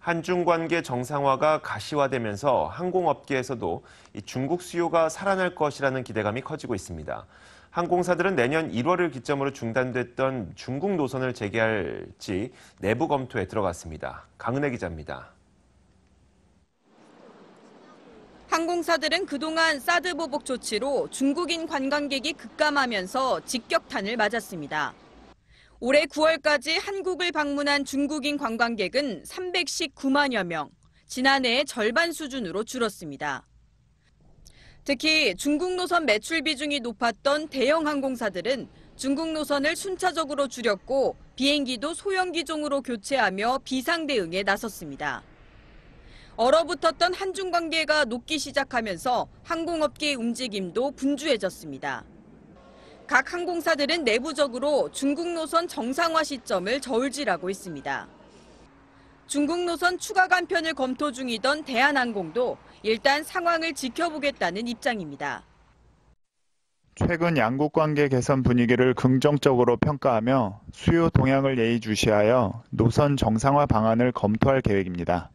한중 관계 정상화가 가시화되면서 항공업계에서도 중국 수요가 살아날 것이라는 기대감이 커지고 있습니다. 항공사들은 내년 1월을 기점으로 중단됐던 중국 노선을 재개할지 내부 검토에 들어갔습니다. 강은혜 기자입니다. 항공사들은 그동안 사드 보복 조치로 중국인 관광객이 급감하면서 직격탄을 맞았습니다. 올해 9월까지 한국을 방문한 중국인 관광객은 319만여 명, 지난해의 절반 수준으로 줄었습니다. 특히 중국 노선 매출 비중이 높았던 대형 항공사들은 중국 노선을 순차적으로 줄였고 비행기도 소형 기종으로 교체하며 비상 대응에 나섰습니다. 얼어붙었던 한중 관계가 녹기 시작하면서 항공업계의 움직임도 분주해졌습니다. 각 항공사들은 내부적으로 중국 노선 정상화 시점을 저울질하고 있습니다. 중국 노선 추가 간편을 검토 중이던 대한항공도 일단 상황을 지켜보겠다는 입장입니다. 최근 양국 관계 개선 분위기를 긍정적으로 평가하며 수요 동향을 예의주시하여 노선 정상화 방안을 검토할 계획입니다.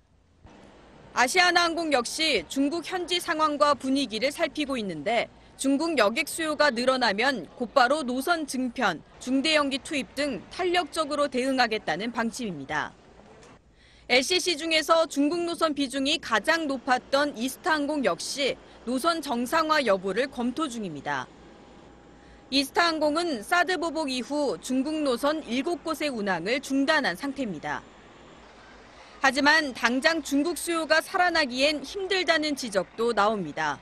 아시아나항공 역시 중국 현지 상황과 분위기를 살피고 있는데 중국 여객 수요가 늘어나면 곧바로 노선 증편, 중대형기 투입 등 탄력적으로 대응하겠다는 방침입니다. LCC 중에서 중국 노선 비중이 가장 높았던 이스타항공 역시 노선 정상화 여부를 검토 중입니다. 이스타항공은 사드 보복 이후 중국 노선 7곳의 운항을 중단한 상태입니다. 하지만 당장 중국 수요가 살아나기엔 힘들다는 지적도 나옵니다.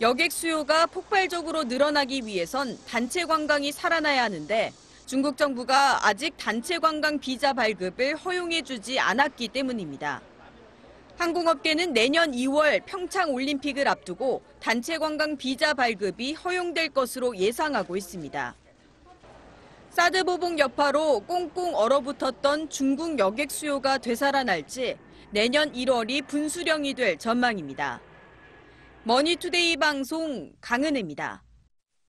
여객 수요가 폭발적으로 늘어나기 위해선 단체 관광이 살아나야 하는데 중국 정부가 아직 단체 관광 비자 발급을 허용해주지 않았기 때문입니다. 항공업계는 내년 2월 평창 올림픽을 앞두고 단체 관광 비자 발급이 허용될 것으로 예상하고 있습니다. 사드 보복 여파로 꽁꽁 얼어붙었던 중국 여객 수요가 되살아날지 내년 1월이 분수령이 될 전망입니다. 머니투데이 방송 강은혜입니다.